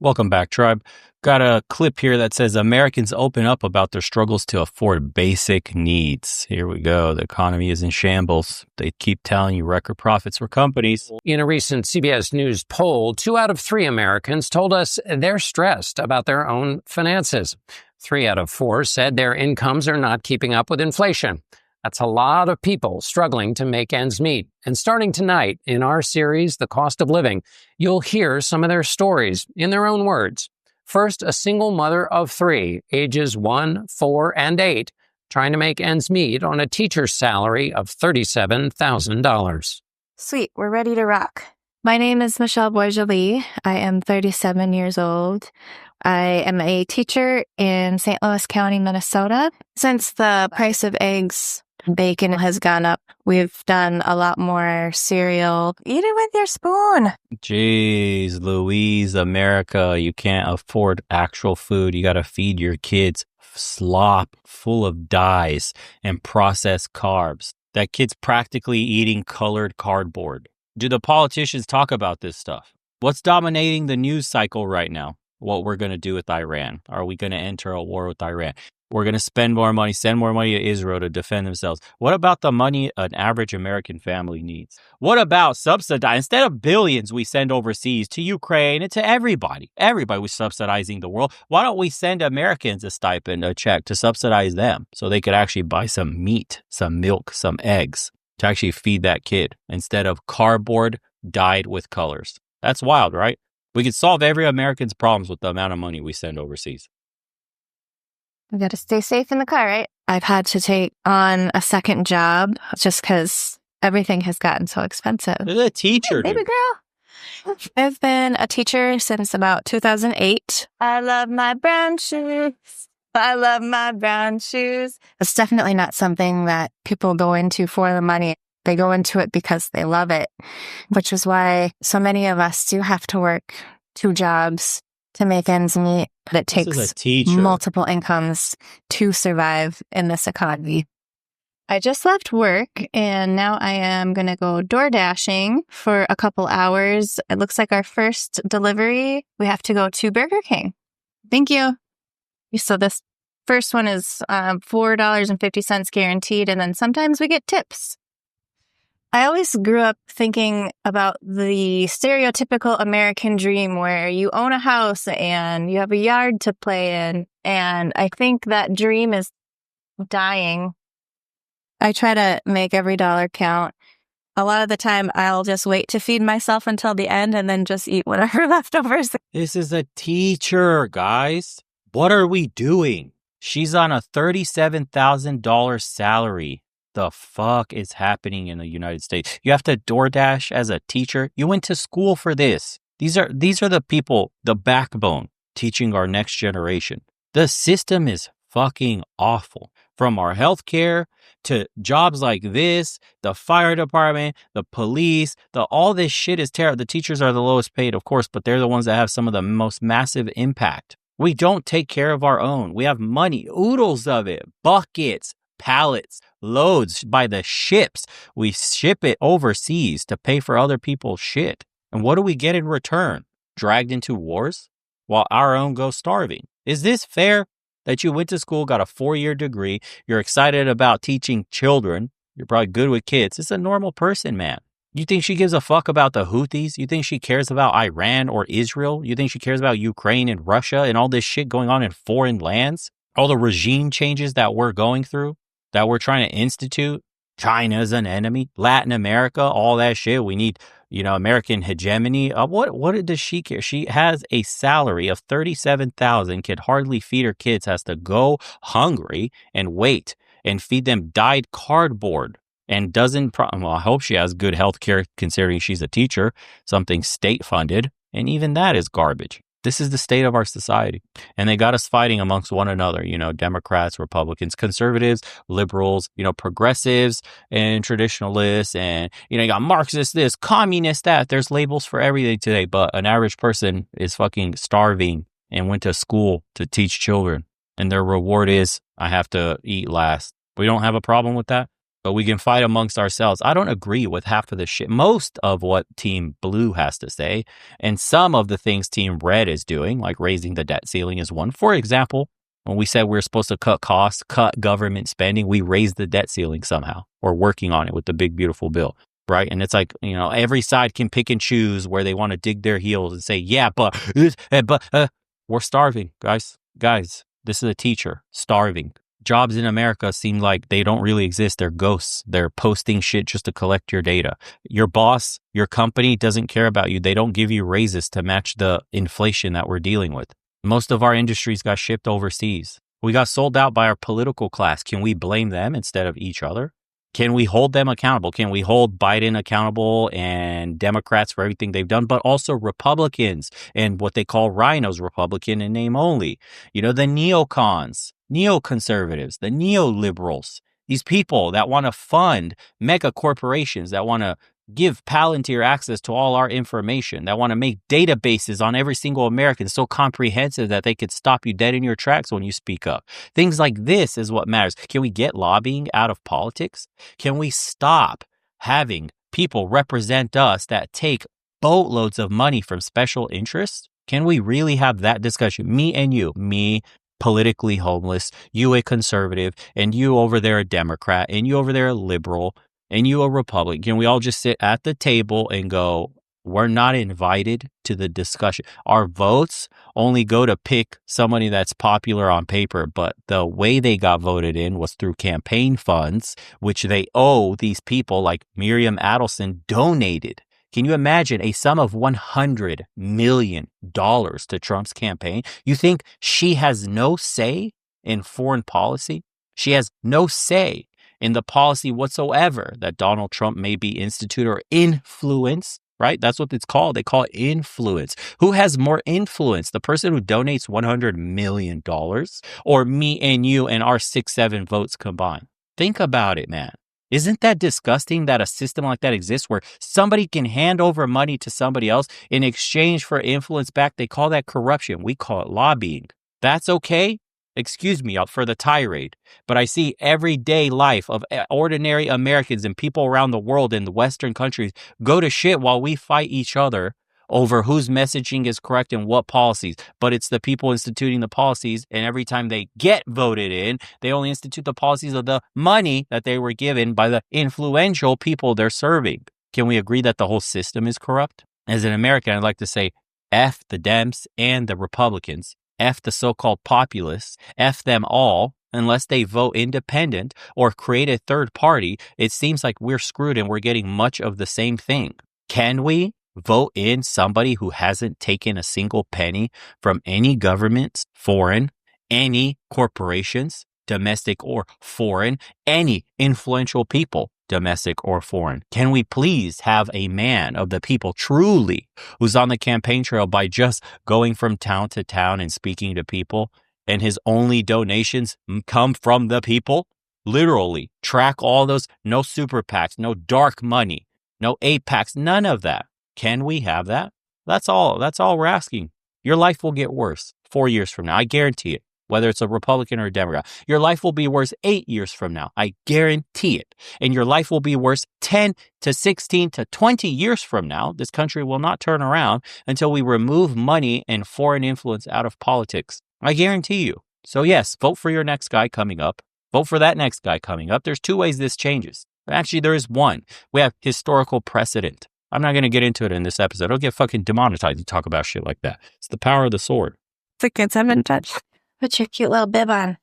Welcome back, Tribe. Got a clip here that says Americans open up about their struggles to afford basic needs. Here we go. The economy is in shambles. They keep telling you record profits for companies. In a recent CBS News poll, 2 out of 3 Americans told us they're stressed about their own finances. 3 out of 4 said their incomes are not keeping up with inflation. That's a lot of people struggling to make ends meet. And starting tonight in our series, The Cost of Living, you'll hear some of their stories in their own words. First, a single mother of 3, ages 1, 4, and 8, trying to make ends meet on a teacher's salary of $37,000. Sweet, we're ready to rock. My name is Michelle Boisjoli. I am 37 years old. I am a teacher in St. Louis County, Minnesota. Since the price of eggs, bacon has gone up, we've done a lot more cereal. Eat it with your spoon. Jeez, Louise, America, you can't afford actual food. You got to feed your kids slop full of dyes and processed carbs. That kid's practically eating colored cardboard. Do the politicians talk about this stuff? What's dominating the news cycle right now? What we're going to do with Iran. Are we going to enter a war with Iran? We're going to spend more money, send more money to Israel to defend themselves. What about the money an average American family needs? What about subsidize? Instead of billions we send overseas to Ukraine and to everybody. Everybody was subsidizing the world. Why don't we send Americans a stipend, a check to subsidize them so they could actually buy some meat, some milk, some eggs to actually feed that kid instead of cardboard dyed with colors? That's wild, right? We could solve every American's problems with the amount of money we send overseas. We got to stay safe in the car, right? I've had to take on a second job just because everything has gotten so expensive. You're a teacher, Hey, baby girl. I've been a teacher since about 2008. I love my brown shoes. I love my brown shoes. It's definitely not something that people go into for the money. They go into it because they love it, which is why so many of us do have to work 2 jobs to make ends meet. But it takes multiple incomes to survive in this economy. I just left work and now I am going to go door dashing for a couple hours. It looks like our first delivery, we have to go to Burger King. Thank you. So this first one is $4.50 guaranteed, and then sometimes we get tips. I always grew up thinking about the stereotypical American dream where you own a house and you have a yard to play in. And I think that dream is dying. I try to make every dollar count. A lot of the time, I'll just wait to feed myself until the end and then just eat whatever leftovers. This is a teacher, guys. What are we doing? She's on a $37,000 salary. The fuck is happening in the United States? You have to DoorDash as a teacher. You went to school for this. These are the people, the backbone, teaching our next generation. The system is fucking awful. From our healthcare to jobs like this, the fire department, the police, all this shit is terrible. The teachers are the lowest paid, of course, but they're the ones that have some of the most massive impact. We don't take care of our own. We have money, oodles of it, buckets, pallets, loads by the ships. We ship it overseas to pay for other people's shit. And what do we get in return? Dragged into wars while our own go starving. Is this fair that you went to school, got a 4-year degree, you're excited about teaching children, you're probably good with kids. It's a normal person, man. You think she gives a fuck about the Houthis? You think she cares about Iran or Israel? You think she cares about Ukraine and Russia and all this shit going on in foreign lands? All the regime changes that we're going through? That we're trying to institute? China's an enemy. Latin America, all that shit. We need, American hegemony. What does she care? She has a salary of $37,000, can hardly feed her kids, has to go hungry and wait and feed them dyed cardboard and doesn't, I hope she has good health care considering she's a teacher, something state funded. And even that is garbage. This is the state of our society. And they got us fighting amongst one another, Democrats, Republicans, conservatives, liberals, progressives and traditionalists. And, you got Marxists this, communist that. There's labels for everything today. But an average person is fucking starving and went to school to teach children. And their reward is, I have to eat last. We don't have a problem with that. but we can fight amongst ourselves. I don't agree with half of the shit, most of what Team Blue has to say, and some of the things Team Red is doing, like raising the debt ceiling is one. For example, when we said we're supposed to cut costs, cut government spending, we raised the debt ceiling somehow, or working on it with the big, beautiful bill, right? And it's like, every side can pick and choose where they want to dig their heels and say, yeah, but we're starving, guys. Guys, this is a teacher, starving. Jobs in America seem like they don't really exist. They're ghosts. They're posting shit just to collect your data. Your boss, your company doesn't care about you. They don't give you raises to match the inflation that we're dealing with. Most of our industries got shipped overseas. We got sold out by our political class. Can we blame them instead of each other? Can we hold them accountable? Can we hold Biden accountable and Democrats for everything they've done, but also Republicans and what they call rhinos, Republican in name only? The neocons, neoconservatives, the neoliberals, these people that want to fund mega corporations, that want to give Palantir access to all our information, that want to make databases on every single American so comprehensive that they could stop you dead in your tracks when you speak up. Things like this is what matters. Can we get lobbying out of politics? Can we stop having people represent us that take boatloads of money from special interests? Can we really have that discussion? Me and you, me politically homeless, you a conservative, and you over there a Democrat, and you over there a liberal, and you a Republican. Can we all just sit at the table and go, we're not invited to the discussion? Our votes only go to pick somebody that's popular on paper, but the way they got voted in was through campaign funds, which they owe these people like Miriam Adelson donated. Can you imagine a sum of $100 million to Trump's campaign? You think she has no say in foreign policy? She has no say in the policy whatsoever that Donald Trump may be instituted or influence, right? That's what it's called. They call it influence. Who has more influence? The person who donates $100 million or me and you and our 6-7 votes combined? Think about it, man. Isn't that disgusting that a system like that exists where somebody can hand over money to somebody else in exchange for influence back? They call that corruption. We call it lobbying. That's okay? Excuse me for the tirade, but I see everyday life of ordinary Americans and people around the world in the Western countries go to shit while we fight each other over whose messaging is correct and what policies. But it's the people instituting the policies, and every time they get voted in, they only institute the policies of the money that they were given by the influential people they're serving. Can we agree that the whole system is corrupt? As an American, I'd like to say F the Dems and the Republicans. F the so-called populists, F them all, unless they vote independent or create a third party. It seems like we're screwed and we're getting much of the same thing. Can we vote in somebody who hasn't taken a single penny from any governments, foreign, any corporations, domestic or foreign, any influential people, domestic or foreign? Can we please have a man of the people truly who's on the campaign trail by just going from town to town and speaking to people, and his only donations come from the people? Literally track all those, no super PACs, no dark money, no 8-packs, none of that. Can we have that? That's all we're asking. Your life will get worse 4 years from now. I guarantee it. Whether it's a Republican or a Democrat, your life will be worse 8 years from now. I guarantee it. And your life will be worse 10 to 16 to 20 years from now. This country will not turn around until we remove money and foreign influence out of politics. I guarantee you. So yes, vote for your next guy coming up. Vote for that next guy coming up. There's 2 ways this changes. Actually, there is one. We have historical precedent. I'm not going to get into it in this episode. I'll get fucking demonetized to talk about shit like that. It's the power of the sword. It's a good 7 touch. Put your cute little bib on.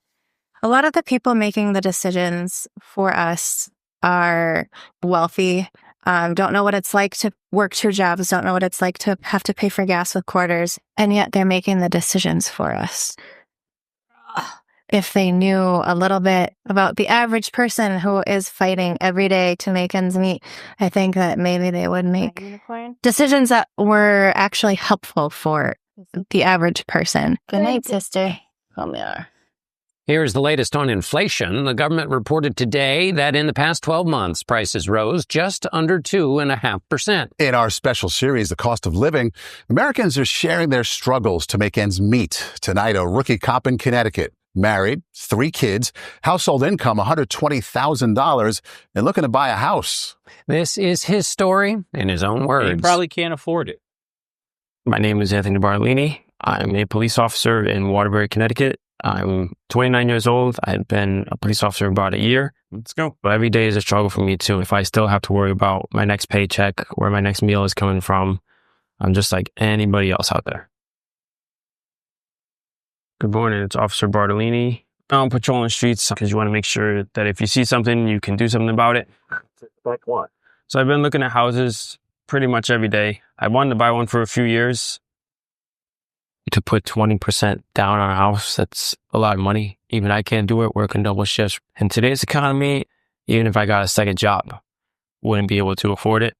A lot of the people making the decisions for us are wealthy, don't know what it's like to work 2 jobs, don't know what it's like to have to pay for gas with quarters, and yet they're making the decisions for us. If they knew a little bit about the average person who is fighting every day to make ends meet, I think that maybe they would make decisions that were actually helpful for the average person. Good night, sister. Come here. Here's the latest on inflation. The government reported today that in the past 12 months, prices rose just under 2.5%. In our special series, The Cost of Living, Americans are sharing their struggles to make ends meet. Tonight, a rookie cop in Connecticut married, 3 kids, household income $120,000, and looking to buy a house. This is his story in his own words. He probably can't afford it. My name is Anthony Bartolini. I'm a police officer in Waterbury, Connecticut. I'm 29 years old. I've been a police officer about a year. Let's go. But every day is a struggle for me too. If I still have to worry about my next paycheck, where my next meal is coming from, I'm just like anybody else out there. Good morning. It's Officer Bartolini. I'm patrolling streets because you want to make sure that if you see something, you can do something about it. Like what? So I've been looking at houses pretty much every day. I wanted to buy one for a few years. To put 20% down on a house, that's a lot of money. Even I can't do it, working double shifts. In today's economy, even if I got a second job, wouldn't be able to afford it.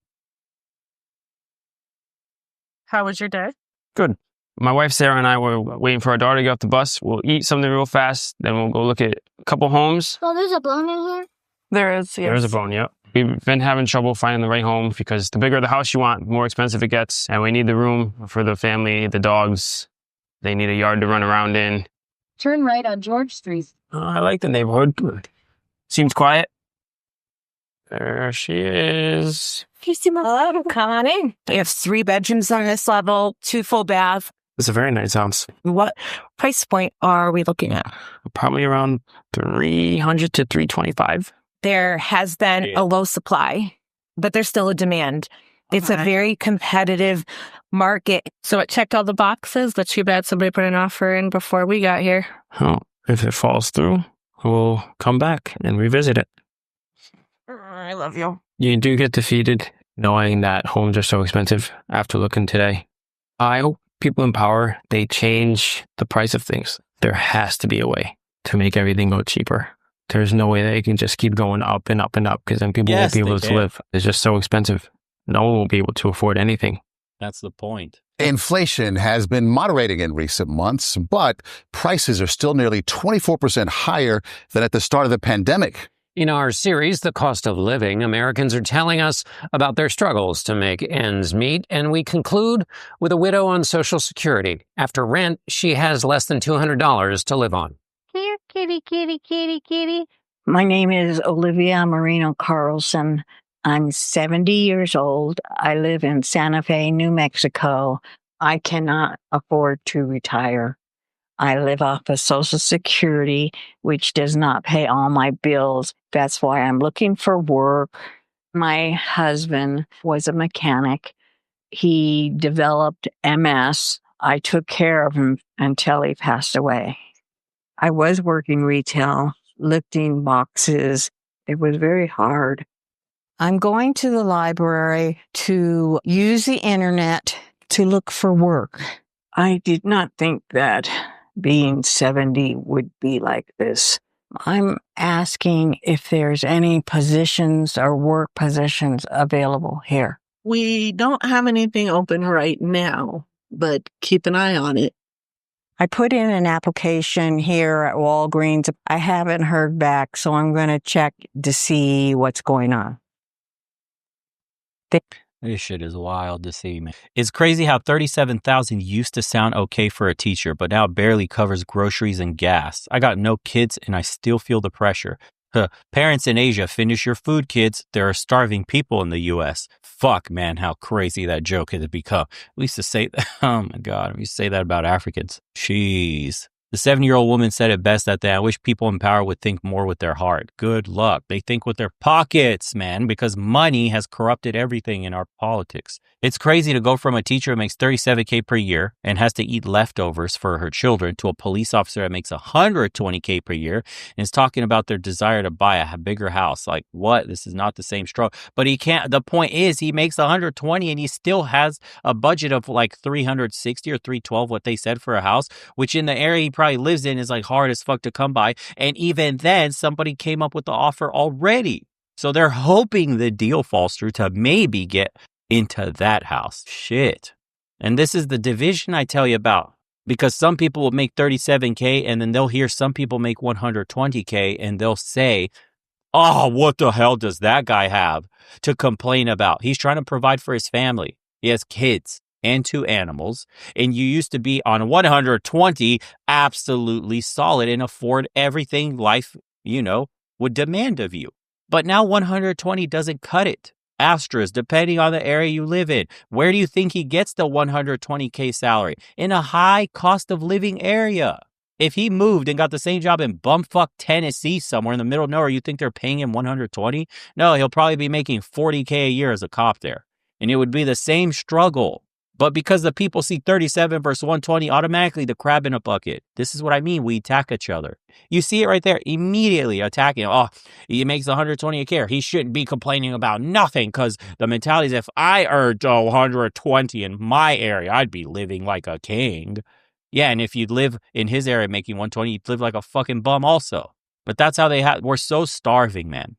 How was your day? Good. My wife, Sarah, and I were waiting for our daughter to get off the bus. We'll eat something real fast, then we'll go look at a couple homes. Oh, there's a bone in here? There is, yes. There's a bone, yep. We've been having trouble finding the right home because the bigger the house you want, the more expensive it gets. And we need the room for the family, the dogs. They need a yard to run around in. Turn right on George Street. I like the neighborhood. Seems quiet. There she is. You see my hello, come on in. We have 3 bedrooms on this level, 2 full baths. It's a very nice house. What price point are we looking at? Probably around 300 to 325. There has been a low supply, but there's still a demand. It's a very competitive market. So it checked all the boxes, but too bad somebody put an offer in before we got here. Well, if it falls through, we'll come back and revisit it. I love you. You do get defeated knowing that homes are so expensive after looking today. I hope people in power, they change the price of things. There has to be a way to make everything go cheaper. There's no way they can just keep going up and up and up because then people won't be able to live. It's just so expensive. No one will be able to afford anything. That's the point. Inflation has been moderating in recent months, but prices are still nearly 24% higher than at the start of the pandemic. In our series, The Cost of Living, Americans are telling us about their struggles to make ends meet, and we conclude with a widow on Social Security. After rent, she has less than $200 to live on. Here, kitty, kitty, kitty, kitty. My name is Olivia Marino Carlson. I'm 70 years old. I live in Santa Fe, New Mexico. I cannot afford to retire. I live off of Social Security, which does not pay all my bills. That's why I'm looking for work. My husband was a mechanic. He developed MS. I took care of him until he passed away. I was working retail, lifting boxes. It was very hard. I'm going to the library to use the internet to look for work. I did not think that being 70 would be like this. I'm asking if there's any positions or work positions available here. We don't have anything open right now, but keep an eye on it. I put in an application here at Walgreens. I haven't heard back, so I'm going to check to see what's going on. This shit is wild to see, man. It's crazy how $37,000 used to sound okay for a teacher, but now barely covers groceries and gas. I got no kids and I still feel the pressure. Parents in Asia, finish your food, kids. There are starving people in the U.S. Fuck, man, how crazy that joke has become. We used to say that. Oh, my God. We used to say that about Africans. Jeez. The 70-year-old woman said it best that day. I wish people in power would think more with their heart. Good luck. They think with their pockets, man, because money has corrupted everything in our politics. It's crazy to go from a teacher who makes $37K per year and has to eat leftovers for her children to a police officer that makes $120K per year and is talking about their desire to buy a bigger house. Like, what? This is not the same struggle. But he can't. The point is, he makes $120 and he still has a budget of like $360 or $312, what they said for a house, which in the area he probably lives in is like hard as fuck to come by. And even then, somebody came up with the offer already. So they're hoping the deal falls through to maybe get into that house. Shit. And this is the division I tell you about. Because some people will make $37K and then they'll hear some people make $120K and they'll say, oh, what the hell does that guy have to complain about? He's trying to provide for his family. He has kids. and 2 animals, and you used to be on 120 absolutely solid and afford everything life, would demand of you. But now 120 doesn't cut it. Asterisk, depending on the area you live in. Where do you think he gets the 120K salary? In a high cost of living area. If he moved and got the same job in bumfuck Tennessee somewhere in the middle of nowhere, you think they're paying him 120? No, he'll probably be making 40K a year as a cop there. And it would be the same struggle. But because the people see 37 versus 120, automatically the crab in a bucket. This is what I mean. We attack each other. You see it right there. Immediately attacking. Oh, he makes 120 a year. He shouldn't be complaining about nothing because the mentality is if I earned 120 in my area, I'd be living like a king. Yeah, and if you'd live in his area making 120, you'd live like a fucking bum also. But that's how they have. We're so starving, man.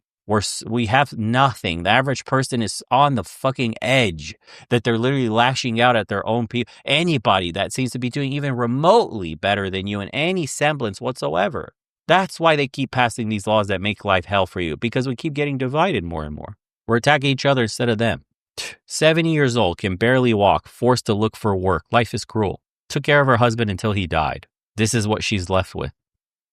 We have nothing. The average person is on the fucking edge that they're literally lashing out at their own people. Anybody that seems to be doing even remotely better than you in any semblance whatsoever. That's why they keep passing these laws that make life hell for you, because we keep getting divided more and more. We're attacking each other instead of them. 70 years old, can barely walk, forced to look for work. Life is cruel. Took care of her husband until he died. This is what she's left with.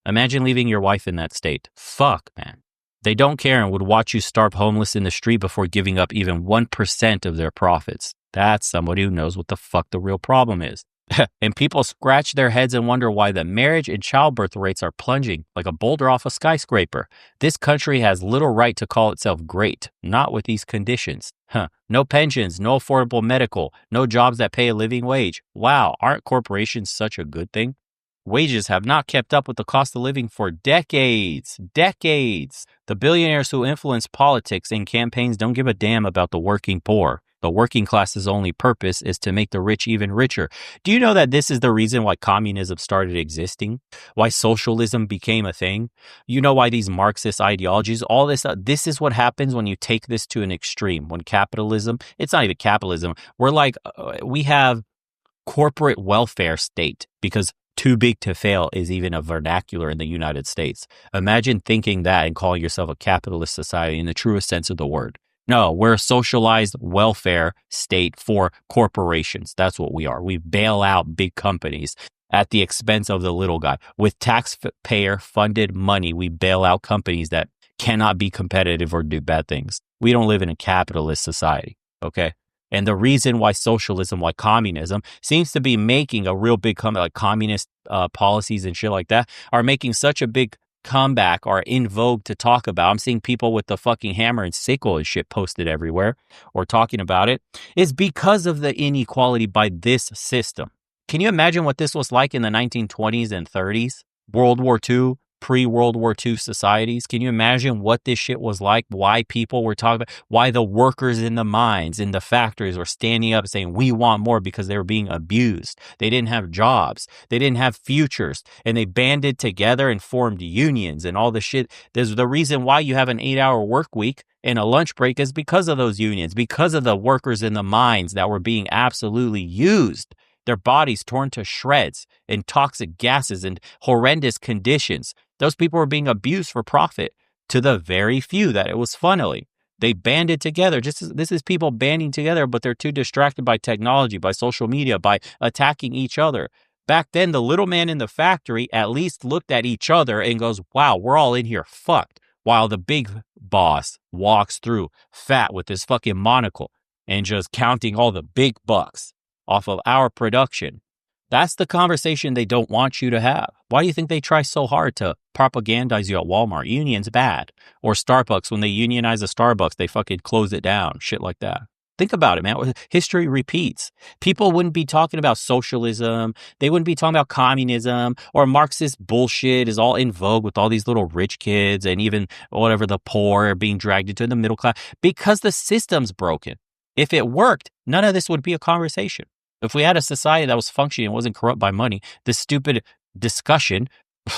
Imagine leaving your wife in that state. Fuck, man. They don't care and would watch you starve homeless in the street before giving up even 1% of their profits. That's somebody who knows what the fuck the real problem is. And people scratch their heads and wonder why the marriage and childbirth rates are plunging like a boulder off a skyscraper. This country has little right to call itself great, not with these conditions. No pensions, no affordable medical, no jobs that pay a living wage. Wow, aren't corporations such a good thing? Wages have not kept up with the cost of living for decades. The billionaires who influence politics and campaigns don't give a damn about the working poor. The working class's only purpose is to make the rich even richer. Do you know that this is the reason why communism started existing? Why socialism became a thing? You know why these Marxist ideologies, all this is what happens when you take this to an extreme. When capitalism, it's not even capitalism. We're like, we have corporate welfare state because too big to fail is even a vernacular in the United States. Imagine thinking that and calling yourself a capitalist society in the truest sense of the word. No, we're a socialized welfare state for corporations. That's what we are. We bail out big companies at the expense of the little guy. With taxpayer funded money, we bail out companies that cannot be competitive or do bad things. We don't live in a capitalist society, okay? And the reason why socialism, why communism seems to be making a real big comeback, like communist policies and shit like that, are making such a big comeback or in vogue to talk about. I'm seeing people with the fucking hammer and sickle and shit posted everywhere or talking about it, is because of the inequality by this system. Can you imagine what this was like in the 1920s and 30s? World War II, pre-World War II societies. Can you imagine what this shit was like? Why people were talking about, why the workers in the mines, in the factories were standing up saying, we want more, because they were being abused. They didn't have jobs. They didn't have futures. And they banded together and formed unions and all the shit. There's the reason why you have an 8-hour work week and a lunch break is because of those unions, because of the workers in the mines that were being absolutely used. Their bodies torn to shreds in toxic gases and horrendous conditions. Those people were being abused for profit to the very few that it was funneling. They banded together. This is people banding together, but they're too distracted by technology, by social media, by attacking each other. Back then, the little man in the factory at least looked at each other and goes, wow, we're all in here fucked. While the big boss walks through fat with his fucking monocle and just counting all the big bucks off of our production. That's the conversation they don't want you to have. Why do you think they try so hard to propagandize you at Walmart? Union's bad. Or Starbucks, when they unionize a Starbucks, they fucking close it down. Shit like that. Think about it, man. History repeats. People wouldn't be talking about socialism. They wouldn't be talking about communism or Marxist bullshit is all in vogue with all these little rich kids and even whatever the poor are being dragged into the middle class because the system's broken. If it worked, none of this would be a conversation. If we had a society that was functioning and wasn't corrupt by money, this stupid discussion,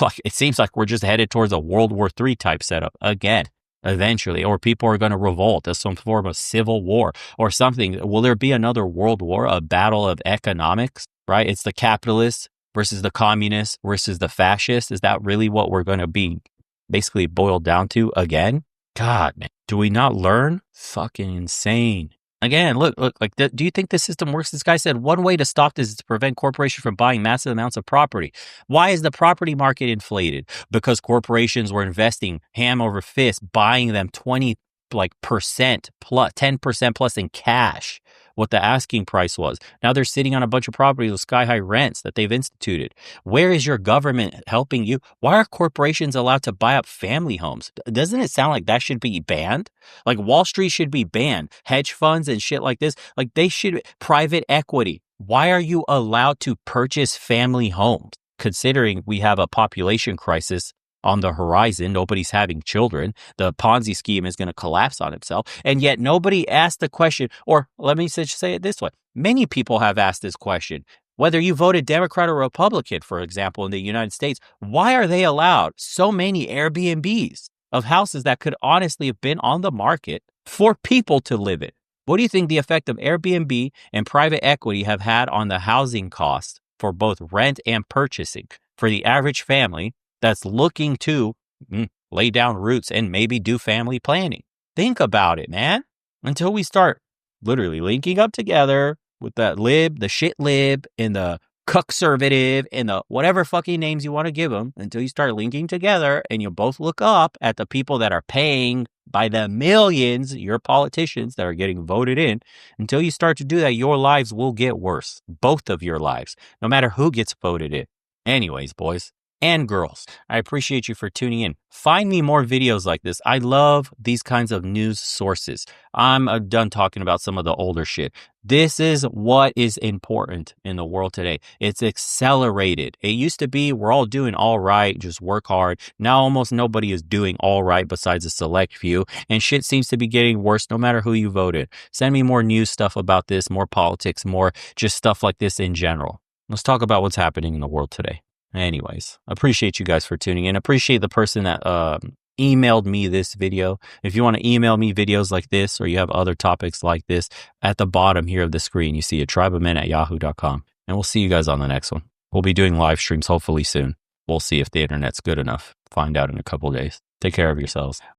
like it seems like we're just headed towards a World War III type setup again, eventually, or people are going to revolt as some form of civil war or something. Will there be another world war, a battle of economics, right? It's the capitalists versus the communists versus the fascists. Is that really what we're going to be basically boiled down to again? God, man, do we not learn? Fucking insane. Again, look, like, do you think the system works? This guy said one way to stop this is to prevent corporations from buying massive amounts of property. Why is the property market inflated? Because corporations were investing ham over fist, buying them 20% plus 10% plus in cash, what the asking price was. Now they're sitting on a bunch of properties with sky high rents that they've instituted. Where is your government helping you? Why are corporations allowed to buy up family homes? Doesn't it sound like that should be banned? Like Wall Street should be banned. Hedge funds and shit like this, like they should, private equity. Why are you allowed to purchase family homes? Considering we have a population crisis on the horizon, nobody's having children. The Ponzi scheme is going to collapse on itself. And yet nobody asked the question, or let me just say it this way. Many people have asked this question. Whether you voted Democrat or Republican, for example, in the United States, why are they allowed so many Airbnbs of houses that could honestly have been on the market for people to live in? What do you think the effect of Airbnb and private equity have had on the housing costs for both rent and purchasing for the average family that's looking to lay down roots and maybe do family planning? Think about it, man. Until we start literally linking up together with that lib, the shit lib, and the conservative, and the whatever fucking names you want to give them, until you start linking together and you both look up at the people that are paying by the millions, your politicians that are getting voted in, until you start to do that, your lives will get worse. Both of your lives, no matter who gets voted in. Anyways, boys and girls, I appreciate you for tuning in. Find me more videos like this. I love these kinds of news sources. I'm done talking about some of the older shit. This is what is important in the world today. It's accelerated. It used to be we're all doing all right, just work hard. Now almost nobody is doing all right besides a select few, and shit seems to be getting worse no matter who you voted. Send me more news stuff about this, more politics, more just stuff like this in general. Let's talk about what's happening in the world today. Anyways, appreciate you guys for tuning in. Appreciate the person that emailed me this video. If you want to email me videos like this, or you have other topics like this, at the bottom here of the screen, you see a tribeofmen@yahoo.com. And we'll see you guys on the next one. We'll be doing live streams hopefully soon. We'll see if the internet's good enough. Find out in a couple days. Take care of yourselves.